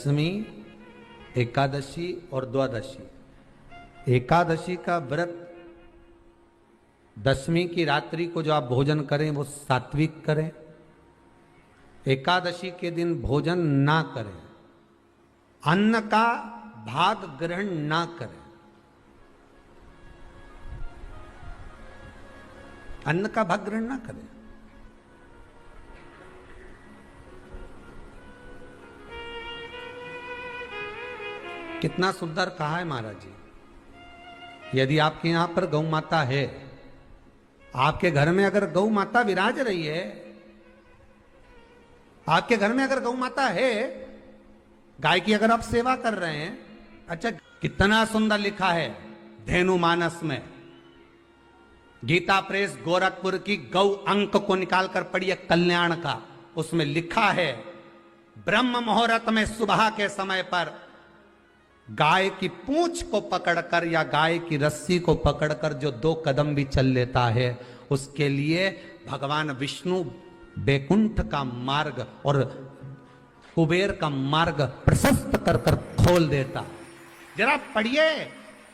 दशमी, एकादशी और द्वादशी। एकादशी का व्रत, दशमी की रात्रि को जो आप भोजन करें वो सात्विक करें, एकादशी के दिन भोजन ना करें, अन्न का भाग ग्रहण ना करें, अन्न का भाग ग्रहण ना करें। कितना सुंदर कहा है महाराज जी। यदि आपके यहां पर गौ माता है, आपके घर में अगर गौ माता विराज रही है, आपके घर में अगर गौ माता है, गाय की अगर आप सेवा कर रहे हैं, अच्छा कितना सुंदर लिखा है धेनु मानस में, गीता प्रेस गोरखपुर की गौ अंक को निकालकर पढ़िए कल्याण का, उसमें लिखा है ब्रह्म मुहूर्त में सुबह के समय पर गाय की पूंछ को पकड़कर या गाय की रस्सी को पकड़कर जो 2 कदम भी चल लेता है, उसके लिए भगवान विष्णु बैकुंठ का मार्ग और कुबेर का मार्ग प्रशस्त कर कर खोल देता। जरा पढ़िए,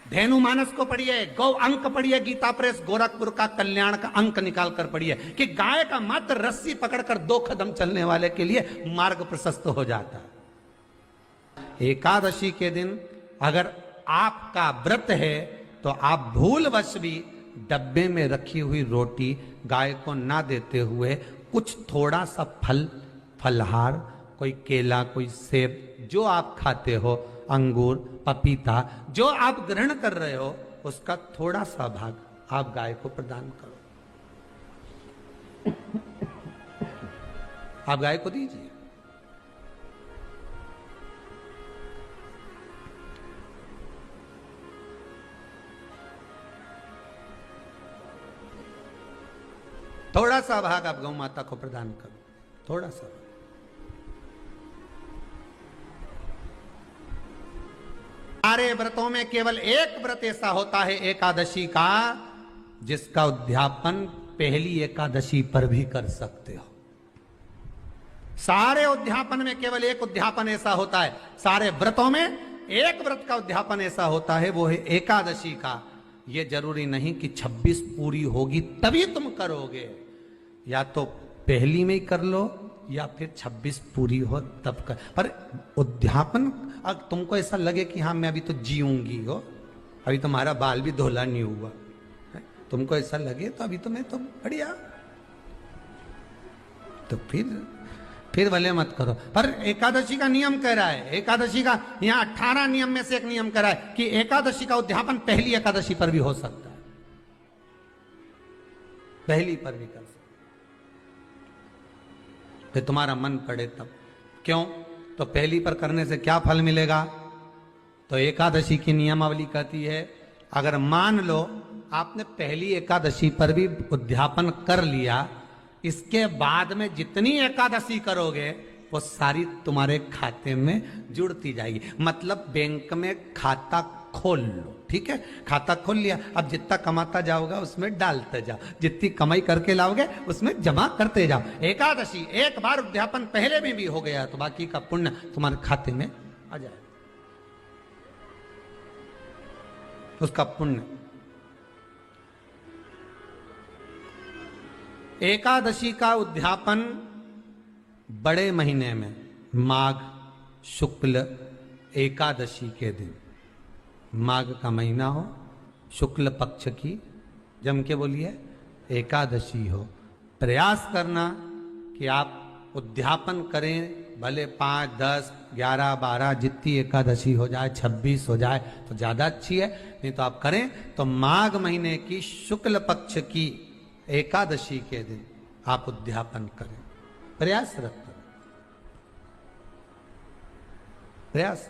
धेनु मानस को पढ़िए, गौ अंक पढ़िए, गीता प्रेस गोरखपुर का कल्याण का अंक निकाल कर पढ़िए कि गाय का मात्र रस्सी पकड़कर 2 कदम चलने वाले के लिए मार्ग प्रशस्त हो जाता है। एकादशी के दिन अगर आपका व्रत है तो आप भूलवश भी डब्बे में रखी हुई रोटी गाय को ना देते हुए कुछ थोड़ा सा फल, फलहार, कोई केला, कोई सेब, जो आप खाते हो, अंगूर, पपीता, जो आप ग्रहण कर रहे हो, उसका थोड़ा सा भाग आप गाय को प्रदान करो, आप गाय को दीजिए। थोड़ा सा भाग आप गौ माता को प्रदान करो, थोड़ा सा। सारे व्रतों में केवल एक व्रत ऐसा होता है एकादशी का, जिसका उद्यापन पहली एकादशी पर भी कर सकते हो। सारे उद्यापन में केवल एक उद्यापन ऐसा होता है, सारे व्रतों में एक व्रत का उद्यापन ऐसा होता है, वो है एकादशी का। ये जरूरी नहीं कि 26 पूरी होगी तभी तुम करोगे, या तो पहली में ही कर लो या फिर 26 पूरी हो तब कर। पर उद्यापन, अगर तुमको ऐसा लगे कि हाँ मैं अभी तो जीऊंगी हो, अभी तुम्हारा बाल भी धोला नहीं हुआ है, तुमको ऐसा लगे तो अभी तो मैं तो बढ़िया, तो फिर भले मत करो। पर एकादशी का नियम कह रहा है, एकादशी का यहां 18 नियम में से एक नियम कह रहा है कि एकादशी का उद्यापन पहली एकादशी पर भी हो सकता है, पहली पर भी कर सकता है, फिर तुम्हारा मन पड़े तब। क्यों? तो पहली पर करने से क्या फल मिलेगा? तो एकादशी की नियमावली कहती है, अगर मान लो आपने पहली एकादशी पर भी उद्यापन कर लिया, इसके बाद में जितनी एकादशी करोगे वो सारी तुम्हारे खाते में जुड़ती जाएगी। मतलब बैंक में खाता खोल लो, ठीक है, खाता खोल लिया, अब जितना कमाता जाओगा उसमें डालते जाओ, जितनी कमाई करके लाओगे उसमें जमा करते जाओ। एकादशी एक बार उद्यापन पहले में भी हो गया तो बाकी का पुण्य तुम्हारे खाते में आ जाए, उसका पुण्य। एकादशी का उद्यापन बड़े महीने में, माघ शुक्ल एकादशी के दिन, माघ का महीना हो, शुक्ल पक्ष की, जम के बोलिए, एकादशी हो, प्रयास करना कि आप उद्यापन करें, भले 5, 10, 11, 12 जितनी एकादशी हो जाए, 26 हो जाए तो ज़्यादा अच्छी है, नहीं तो आप करें तो माघ महीने की शुक्ल पक्ष की एकादशी के दिन आप उद्यापन करें, प्रयासरत करें, प्रयास।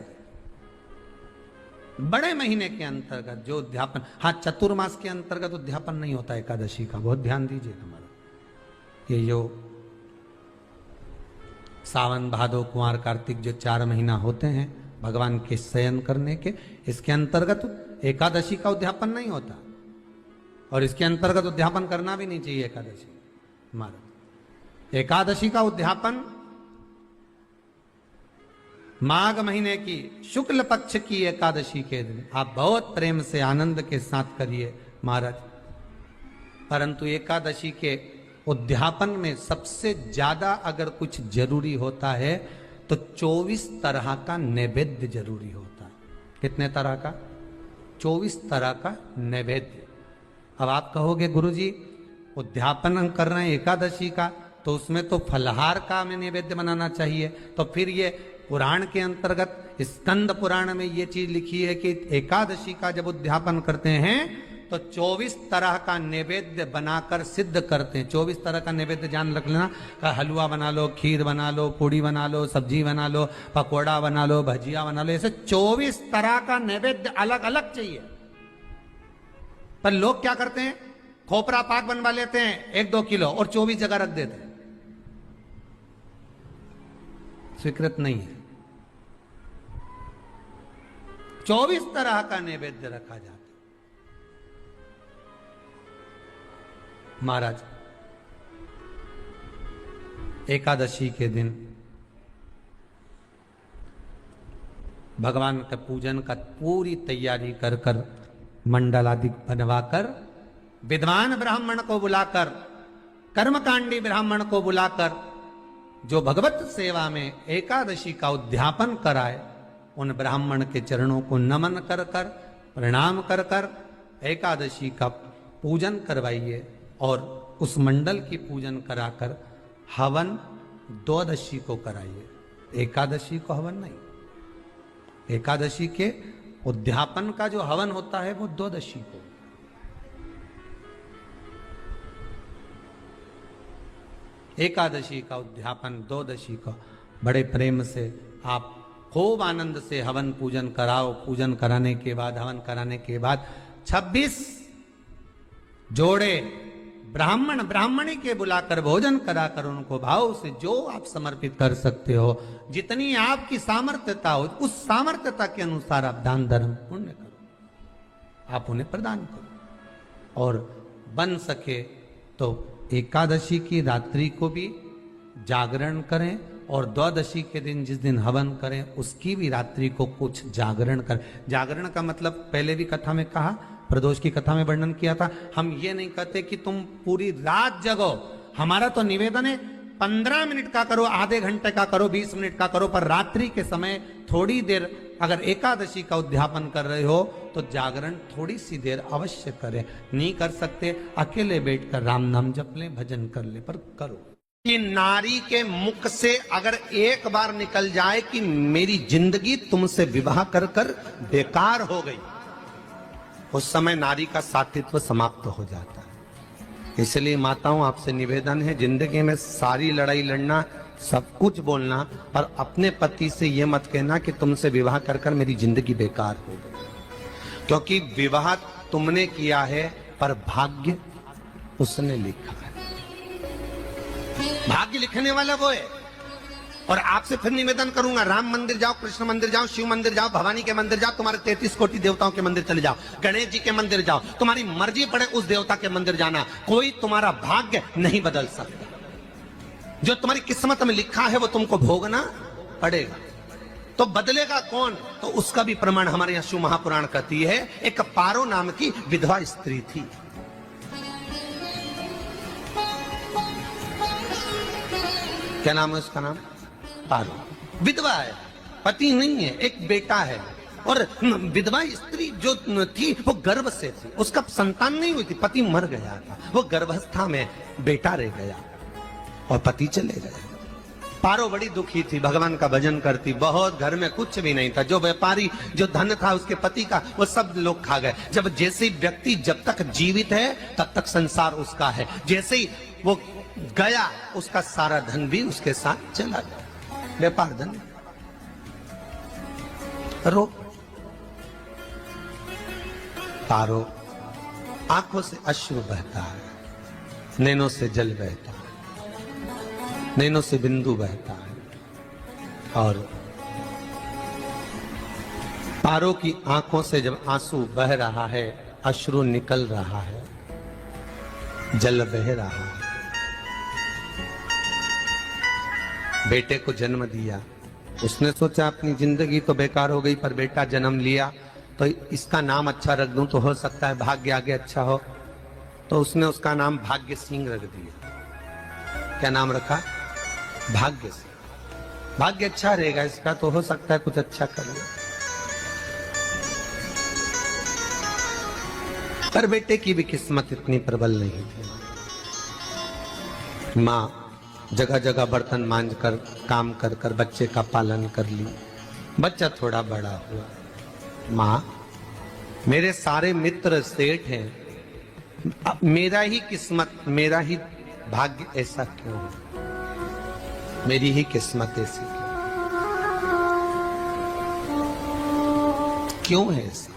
बड़े महीने के अंतर्गत जो उद्यापन, हाँ चतुर्मास के अंतर्गत उद्यापन नहीं होता एकादशी का, बहुत ध्यान दीजिए हमारा। ये जो सावन भादो कुंवर कार्तिक जो 4 महीना होते हैं भगवान के शयन करने के, इसके अंतर्गत एकादशी का उद्यापन नहीं होता, और इसके अंतर्गत उद्यापन करना भी नहीं चाहिए एकादशी हमारा। एकादशी का उद्यापन माघ महीने की शुक्ल पक्ष की एकादशी के दिन आप बहुत प्रेम से आनंद के साथ करिए महाराज। परंतु एकादशी के उद्यापन में सबसे ज्यादा अगर कुछ जरूरी होता है तो 24 तरह का नैवेद्य जरूरी होता है। कितने तरह का? 24 तरह का नैवेद्य। अब आप कहोगे गुरुजी उद्यापन हम कर रहे हैं एकादशी का, तो उसमें तो फलहार का हमें नैवेद्य बनाना चाहिए। तो फिर ये पुराण के अंतर्गत स्कंद पुराण में ये चीज लिखी है कि एकादशी का जब उद्यापन करते हैं तो 24 तरह का नैवेद्य बनाकर सिद्ध करते हैं। 24 तरह का नैवेद्य जान रख लेना, का हलवा बना लो, खीर बना लो, पूड़ी बना लो, सब्जी बना लो, पकौड़ा बना लो, भजिया बना लो, ऐसे 24 तरह का नैवेद्य अलग अलग चाहिए। पर लोग क्या करते हैं, खोपरा पाक बनवा लेते हैं 1-2 किलो और 24 जगह रख देते हैं। स्वीकृत नहीं है। 24 तरह का नैवेद्य रखा जाता है। महाराज एकादशी के दिन भगवान के पूजन का पूरी तैयारी कर कर मंडल आदि बनवाकर विद्वान ब्राह्मण को बुलाकर, कर्मकांडी ब्राह्मण को बुलाकर जो भगवत सेवा में एकादशी का उद्यापन कराए, उन ब्राह्मण के चरणों को नमन कर कर, प्रणाम कर कर एकादशी का पूजन करवाइए और उस मंडल की पूजन कराकर हवन द्वादशी को कराइए। एकादशी को हवन नहीं, एकादशी के उद्यापन का जो हवन होता है वो द्वादशी को। एकादशी का उद्यापन द्वादशी को बड़े प्रेम से आप खूब आनंद से हवन पूजन कराओ। पूजन कराने के बाद, हवन कराने के बाद 26 जोड़े ब्राह्मण ब्राह्मणी के बुलाकर भोजन कराकर उनको भाव से जो आप समर्पित कर सकते हो, जितनी आपकी सामर्थ्यता हो, उस सामर्थ्यता के अनुसार आप दान धर्म पुण्य करो, आप उन्हें प्रदान करो। और बन सके तो एकादशी की रात्रि को भी जागरण करें और द्वादशी के दिन जिस दिन हवन करें उसकी भी रात्रि को कुछ जागरण करें। जागरण का मतलब पहले भी कथा में कहा, प्रदोष की कथा में वर्णन किया था। हम ये नहीं कहते कि तुम पूरी रात जगो, हमारा तो निवेदन है 15 मिनट का करो, आधे घंटे का करो, 20 मिनट का करो, पर रात्रि के समय थोड़ी देर अगर एकादशी का उद्यापन कर रहे हो तो जागरण थोड़ी सी देर अवश्य करें। नहीं कर सकते अकेले बैठकर राम नाम जप ले, भजन कर ले, पर करो। कि नारी के मुख से अगर एक बार निकल जाए कि मेरी जिंदगी तुमसे विवाह कर कर बेकार हो गई, उस समय नारी का साथित्व समाप्त हो जाता है। इसलिए माताओं आपसे निवेदन है, जिंदगी में सारी लड़ाई लड़ना, सब कुछ बोलना, पर अपने पति से यह मत कहना कि तुमसे विवाह कर कर मेरी जिंदगी बेकार हो गई, क्योंकि विवाह तुमने किया है पर भाग्य उसने लिखा है। भाग्य लिखने वाला वो है। और आपसे फिर निवेदन करूंगा, राम मंदिर जाओ, कृष्ण मंदिर जाओ, शिव मंदिर जाओ, भवानी के मंदिर जाओ, तुम्हारे 33 कोटि देवताओं के मंदिर चले जाओ, गणेश जी के मंदिर जाओ, तुम्हारी मर्जी पड़े उस देवता के मंदिर जाना, कोई तुम्हारा भाग्य नहीं बदल सकता। जो तुम्हारी किस्मत में लिखा है वो तुमको भोगना पड़ेगा। तो बदलेगा कौन? तो उसका भी प्रमाण हमारे यहां शिव महापुराण कहती है। एक पारो नाम की विधवा स्त्री थी। क्या नाम है उसका? नाम पारो। विधवा है, पति नहीं है, एक बेटा है। और विधवा स्त्री जो थी वो गर्भ से थी, उसका संतान नहीं हुई थी, पति मर गया था, वो गर्भावस्था में बेटा रह गया और पति चले गए। पारो बड़ी दुखी थी, भगवान का भजन करती बहुत, घर में कुछ भी नहीं था, जो व्यापारी जो धन था उसके पति का वो सब लोग खा गए। जब जैसे व्यक्ति जब तक जीवित है तब तक संसार उसका है, जैसे ही वो गया उसका सारा धन भी उसके साथ चला गया, व्यापार धन। रो पारो आंखों से अश्रु बहता है, नैनों से जल बहता है, नैनों से बिंदु बहता है। और पारो की आंखों से जब आंसू बह रहा है, अश्रु निकल रहा है, जल बह रहा है, बेटे को जन्म दिया, उसने सोचा अपनी जिंदगी तो बेकार हो गई, पर बेटा जन्म लिया तो इसका नाम अच्छा रख दूं तो हो सकता है भाग्य आगे अच्छा हो। तो उसने उसका नाम भाग्य सिंह रख दिया। क्या नाम रखा? भाग्य सिंह। भाग्य अच्छा रहेगा इसका, तो हो सकता है कुछ अच्छा कर ले। पर बेटे की भी किस्मत इतनी प्रबल नहीं थी। माँ जगह जगह बर्तन मांझ कर काम कर कर बच्चे का पालन कर ली। बच्चा थोड़ा बड़ा हुआ। माँ मेरे सारे मित्र सेठ हैं, अब मेरा ही किस्मत, मेरा ही भाग्य ऐसा क्यों है? मेरी ही किस्मत ऐसी क्यों है ऐसा?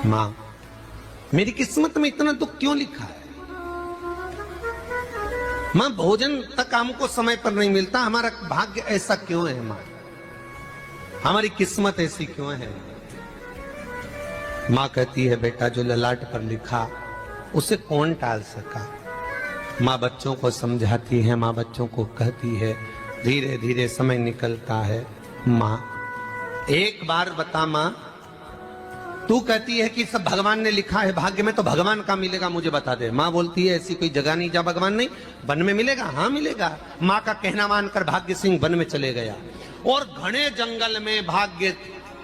माँ मेरी किस्मत में इतना दुख क्यों लिखा है? माँ भोजन तक हमको समय पर नहीं मिलता, हमारा भाग्य ऐसा क्यों है? माँ हमारी किस्मत ऐसी क्यों है? माँ कहती है बेटा जो ललाट पर लिखा उसे कौन टाल सका। माँ बच्चों को समझाती है, माँ बच्चों को कहती है, धीरे धीरे समय निकलता है। माँ एक बार बता माँ, तू कहती है कि सब भगवान ने लिखा है भाग्य में, तो भगवान का मिलेगा मुझे बता दे। माँ बोलती है ऐसी कोई जगह नहीं जहाँ भगवान नहीं। वन में मिलेगा? हाँ मिलेगा। माँ का कहना मानकर भाग्य सिंह वन में चले गया और घने जंगल में भाग्य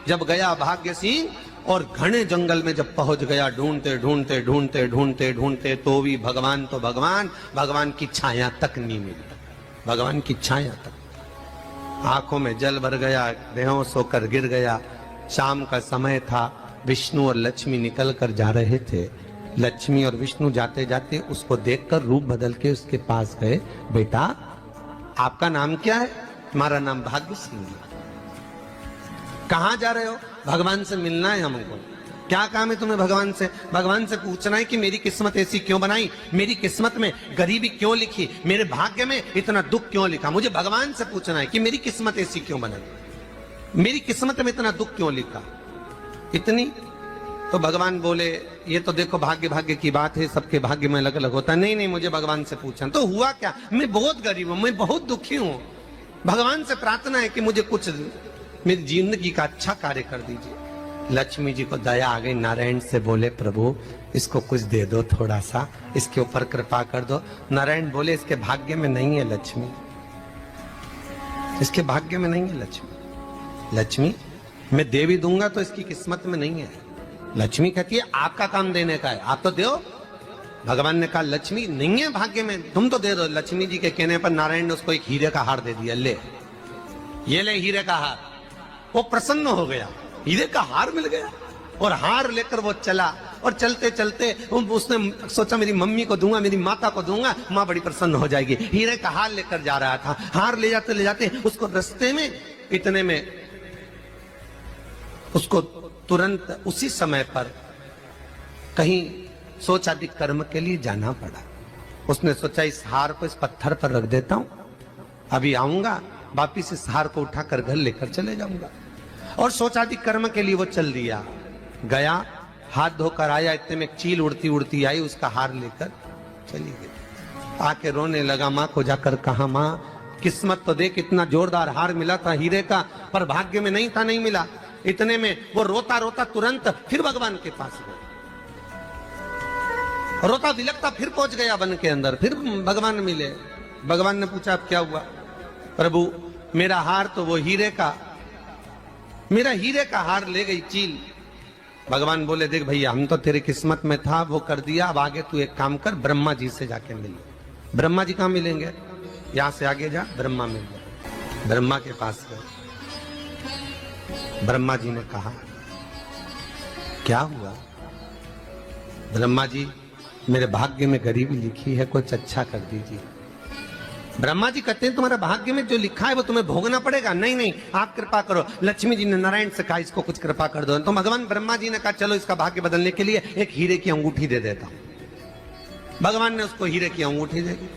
जब गया भाग्य सिंह, और घने जंगल में जब पहुंच गया, ढूंढते ढूंढते ढूंढते ढूंढते ढूंढते तो भी भगवान तो भगवान, भगवान की छाया तक नहीं मिली। भगवान की छाया तक। आंखों में जल भर गया, बेहोश होकर गिर गया। शाम का समय था, विष्णु और लक्ष्मी निकल कर जा रहे थे। लक्ष्मी और विष्णु जाते जाते उसको देखकर रूप बदल के उसके पास गए। बेटा आपका नाम क्या है? हमारा नाम भाग्य सिंह है। कहाँ जा रहे हो? भगवान से मिलना है हमको। क्या काम है तुम्हें भगवान से? भगवान से पूछना है कि मेरी किस्मत ऐसी क्यों बनाई, मेरी किस्मत में गरीबी क्यों लिखी, मेरे भाग्य में इतना दुख क्यों लिखा। मुझे भगवान से पूछना है कि मेरी किस्मत ऐसी क्यों बनाई, मेरी किस्मत में इतना दुख क्यों लिखा। इतनी तो भगवान बोले ये तो देखो भाग्य भाग्य की बात है, सबके भाग्य में अलग अलग होता है। नहीं नहीं मुझे भगवान से पूछना। तो हुआ क्या? मैं बहुत गरीब हूं, मैं बहुत दुखी हूं। भगवान से प्रार्थना है कि मुझे कुछ मेरी जिंदगी का अच्छा कार्य कर दीजिए। लक्ष्मी जी को दया आ गई, नारायण से बोले प्रभु इसको कुछ दे दो, थोड़ा सा इसके ऊपर कृपा कर दो। नारायण बोले इसके भाग्य में नहीं है लक्ष्मी, इसके भाग्य में नहीं है लक्ष्मी। लक्ष्मी मैं दे भी दूंगा तो इसकी किस्मत में नहीं है। लक्ष्मी कहती है आपका काम देने का है, आप तो दो। भगवान ने कहा लक्ष्मी नहीं है भाग्य में, तुम तो दे दो। लक्ष्मी जी के कहने पर नारायण ने उसको एक हीरे का हार दे दिया। ले ये ले हीरे का हार। वो प्रसन्न हो गया, हीरे का हार मिल गया। और हार लेकर वो चला, और चलते चलते उसने सोचा मेरी मम्मी को दूंगा, मेरी माता को दूंगा, माँ बड़ी प्रसन्न हो जाएगी। हीरे का हार लेकर जा रहा था। हार ले जाते उसको रास्ते में इतने में उसको तुरंत उसी समय पर कहीं सोचाधिक कर्म के लिए जाना पड़ा। उसने सोचा इस हार को इस पत्थर पर रख देता हूं, अभी आऊंगा वापिस इस हार को उठाकर घर लेकर चले जाऊंगा। और सोचाधिक कर्म के लिए वो चल दिया। गया, हाथ धोकर आया, इतने में चील उड़ती उड़ती आई, उसका हार लेकर चली गई। आके रोने लगा। माँ को जाकर कहा माँ किस्मत तो देख, इतना जोरदार हार मिला था हीरे का, पर भाग्य में नहीं था, नहीं मिला। इतने में वो रोता रोता तुरंत फिर भगवान के पास गया। रोता बिलखता फिर पहुंच गया वन के अंदर, फिर भगवान मिले। भगवान ने पूछा अब क्या हुआ? प्रभु मेरा हार तो वो हीरे का, मेरा हीरे का हार ले गई चील। भगवान बोले देख भैया हम तो तेरी किस्मत में था, वो कर दिया। अब आगे तू एक काम कर, ब्रह्मा जी से जाके मिल। ब्रह्मा जी कहाँ मिलेंगे? यहां से आगे जा, ब्रह्मा मिल गए। ब्रह्मा के पास गए। ब्रह्मा जी ने कहा क्या हुआ? ब्रह्मा जी मेरे भाग्य में गरीबी लिखी है, कुछ अच्छा कर दीजिए। ब्रह्मा जी कहते हैं तुम्हारा भाग्य में जो लिखा है वो तुम्हें भोगना पड़ेगा। नहीं नहीं आप कृपा करो। लक्ष्मी जी ने नारायण से कहा इसको कुछ कृपा कर दो। तो भगवान ब्रह्मा जी ने कहा चलो इसका भाग्य बदलने के लिए एक हीरे की अंगूठी दे देता हूं। भगवान ने उसको हीरे की अंगूठी दे दी।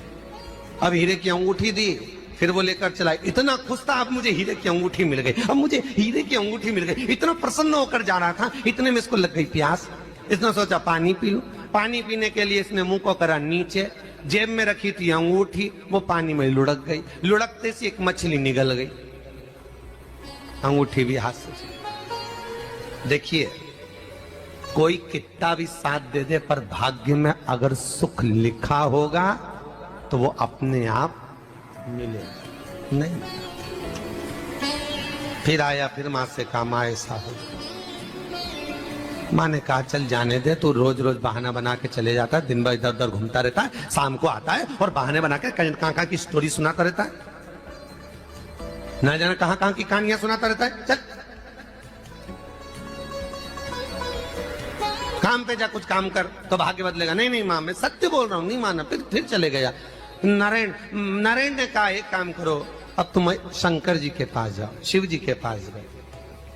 अब हीरे की अंगूठी दी, फिर वो लेकर चला। इतना खुश था अब मुझे हीरे की अंगूठी मिल गई, अब मुझे हीरे की अंगूठी मिल गई। इतना प्रसन्न होकर जा रहा था, इतने में इसको लग गई प्यास। इसने सोचा पानी पी लूं। पानी पीने के लिए इसने मुंह को करा नीचे, जेब में रखी थी अंगूठी, वो पानी में लुढ़क गई, लुढ़कते से एक मछली निगल गई, अंगूठी भी हाथ से। देखिए, कोई कितना भी साथ दे दे, पर भाग्य में अगर सुख लिखा होगा तो वो अपने आप मिलेगा नहीं। फिर आया, फिर मां से कहा मां ऐसा हो। मां ने कहा चल जाने दे, तू रोज रोज बहाना बना के चले जाता है, दिन भर इधर उधर घूमता रहता है, शाम को आता है और बहाने बना के कहां की स्टोरी सुनाता रहता है, ना जाने कहां की कहानियां सुनाता रहता है। चल काम पे जा, कुछ काम कर तो भाग्य बदलेगा। नहीं नहीं मां, मैं सत्य बोल रहा हूं, नहीं माना। फिर चले गया। नारायण ने कहा एक काम करो, अब तुम शंकर जी के पास जाओ। शिव जी के पास गए,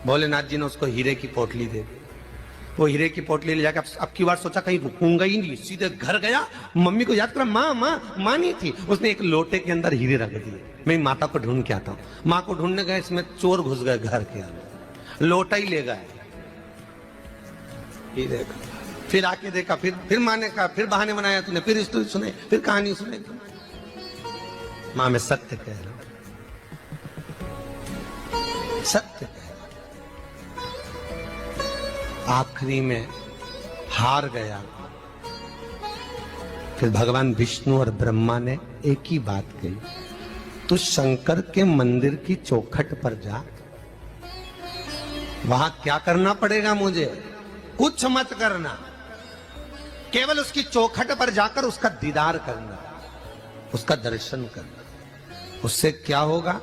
भोलेनाथ जी ने उसको हीरे की पोटली दे दी। वो हीरे की पोटली ले जाकर अब की बार सोचा कहीं रुकूंगा ही नहीं, सीधे घर गया, मम्मी को याद करा, माँ नहीं थी। उसने एक लोटे के अंदर हीरे रख दिए, मैं माता को ढूंढ के आता हूँ। माँ को ढूंढने गए, इसमें चोर घुस गए घर के अंदर, लोटा ही ले गए। फिर आके देखा, फिर माँ ने कहा, फिर बहाने बनाया तूने, फिर स्टोरी सुने, फिर कहानी सुने। माँ मैं सत्य कह रहा हूं, सत्य कह रहा हूं। आखिरी में हार गया। फिर भगवान विष्णु और ब्रह्मा ने एक ही बात कही, तू शंकर के मंदिर की चौखट पर जा, वहां क्या करना पड़ेगा मुझे, कुछ मत करना, केवल उसकी चौखट पर जाकर उसका दीदार करना, उसका दर्शन करना। उससे क्या होगा?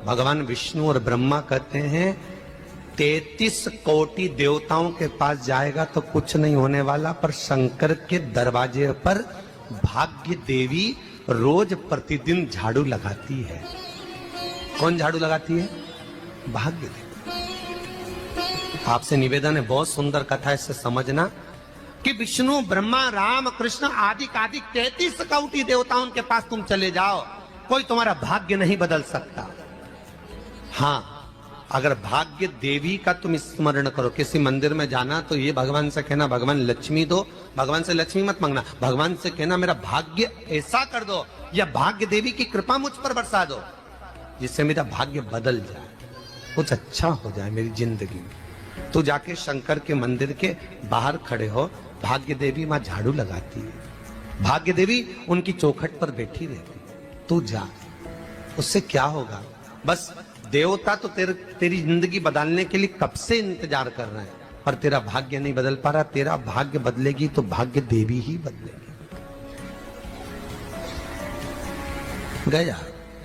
भगवान विष्णु और ब्रह्मा कहते हैं 33 कोटि देवताओं के पास जाएगा तो कुछ नहीं होने वाला, पर शंकर के दरवाजे पर भाग्य देवी रोज प्रतिदिन झाड़ू लगाती है। कौन झाड़ू लगाती है? भाग्य देवी। आपसे निवेदन है, बहुत सुंदर कथा है, इससे समझना कि विष्णु ब्रह्मा राम कृष्ण आदि 33 कोटि देवताओं के पास तुम चले जाओ, कोई तुम्हारा भाग्य नहीं बदल सकता। हाँ, अगर भाग्य देवी का तुम स्मरण करो, किसी मंदिर में जाना तो ये भगवान से कहना भगवान लक्ष्मी दो, भगवान से लक्ष्मी मत मांगना, भगवान से कहना मेरा भाग्य ऐसा कर दो, या भाग्य देवी की कृपा मुझ पर बरसा दो जिससे मेरा भाग्य बदल जाए, कुछ अच्छा हो जाए मेरी जिंदगी में। तो जाके शंकर के मंदिर के बाहर खड़े हो, भाग्य देवी मां झाड़ू लगाती है, भाग्य देवी उनकी चौखट पर बैठी रहती, तू जा। उससे क्या होगा? बस देवता तो तेरी जिंदगी बदलने के लिए कब से इंतजार कर रहे हैं, पर तेरा भाग्य नहीं बदल पा रहा। तेरा भाग्य बदलेगी तो भाग्य देवी ही बदलेगी। गया,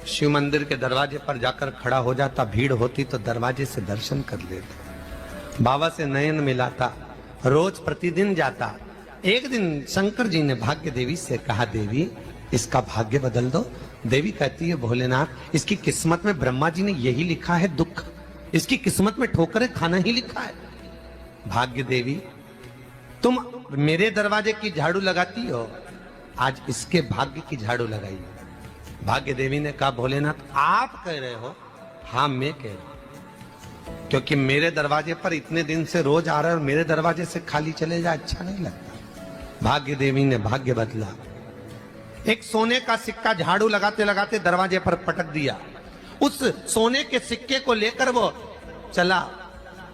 शिव मंदिर के दरवाजे पर जाकर खड़ा हो जाता, भीड़ होती तो दरवाजे से दर्शन कर लेता, बाबा से नयन मिलाता, रोज प्रतिदिन जाता। एक दिन शंकर जी ने भाग्य देवी से कहा, देवी इसका भाग्य बदल दो। देवी कहती है, भोलेनाथ इसकी किस्मत में ब्रह्मा जी ने यही लिखा है दुख, इसकी किस्मत में ठोकरें खाना ही लिखा है। भाग्य देवी तुम मेरे दरवाजे की झाड़ू लगाती हो, आज इसके भाग्य की झाड़ू लगाई। भाग्य देवी ने कहा, भोलेनाथ आप कह रहे हो? हाँ मैं कह रहा हूं, क्योंकि मेरे दरवाजे पर इतने दिन से रोज आ रहा है और मेरे दरवाजे से खाली चले जाए अच्छा नहीं लगता। भाग्य देवी ने भाग्य बदला, एक सोने का सिक्का झाड़ू लगाते लगाते दरवाजे पर पटक दिया। उस सोने के सिक्के को लेकर वो चला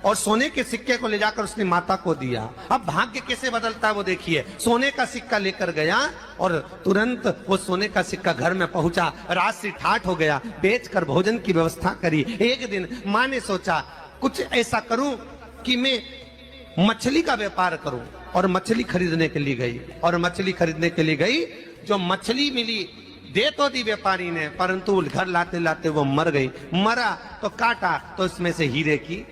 और सोने के सिक्के को ले जाकर उसने माता को दिया। अब भाग्य कैसे बदलता है वो देखिए। सोने का सिक्का लेकर गया और तुरंत वो सोने का सिक्का घर में पहुंचा, रात से ठाठ हो गया, बेचकर भोजन की व्यवस्था करी। एक दिन मां ने सोचा कुछ ऐसा करूं कि मैं मछली का व्यापार करूं, और मछली खरीदने के लिए गई। और मछली खरीदने के लिए गई, जो मछली मिली दे तो दी व्यापारी ने, परंतु घर लाते लाते वो मर गई। मरा तो काटा तो इसमें से हीरे की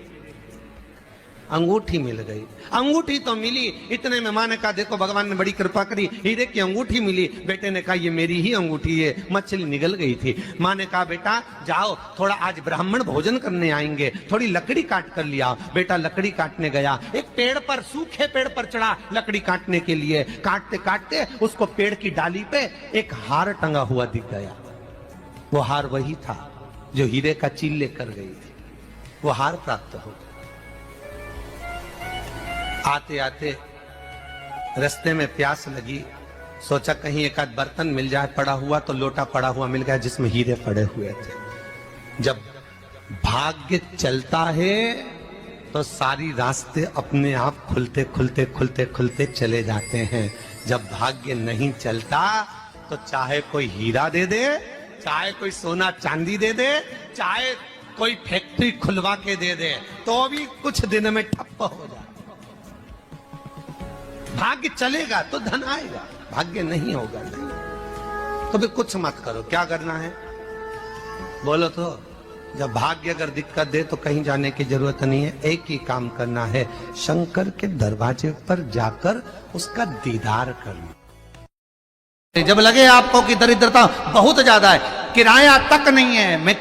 अंगूठी मिल गई। अंगूठी तो मिली, इतने में मां ने कहा देखो भगवान ने बड़ी कृपा करी, हीरे की अंगूठी मिली। बेटे ने कहा ये मेरी ही अंगूठी है, मछली निगल गई थी। मां ने कहा बेटा जाओ, थोड़ा आज ब्राह्मण भोजन करने आएंगे, थोड़ी लकड़ी काट कर लिया। बेटा लकड़ी काटने गया, एक पेड़ पर, सूखे पेड़ पर चढ़ा लकड़ी काटने के लिए। काटते काटते उसको पेड़ की डाली पे एक हार टंगा हुआ दिख गया। वो हार वही था जो हीरे का चील लेकर गई थी। वो हार प्राप्त हो गया। आते आते रास्ते में प्यास लगी, सोचा कहीं एक आध बर्तन मिल जाए पड़ा हुआ, तो लोटा पड़ा हुआ मिल गया जिसमें हीरे पड़े हुए थे। जब भाग्य चलता है तो सारी रास्ते अपने आप खुलते खुलते खुलते खुलते चले जाते हैं। जब भाग्य नहीं चलता तो चाहे कोई हीरा दे दे, चाहे कोई सोना चांदी दे दे, चाहे कोई फैक्ट्री खुलवा के दे दे, तो भी कुछ दिन में ठप्प हो जाए। भाग्य चलेगा तो धन आएगा, भाग्य नहीं होगा नहीं। तो भी कुछ मत करो, क्या करना है बोलो तो। जब भाग्य अगर दिक्कत दे तो कहीं जाने की जरूरत नहीं है, एक ही काम करना है, शंकर के दरवाजे पर जाकर उसका दीदार करना। जब लगे आपको कि दरिद्रता बहुत ज्यादा है, किराया तक नहीं है, मैं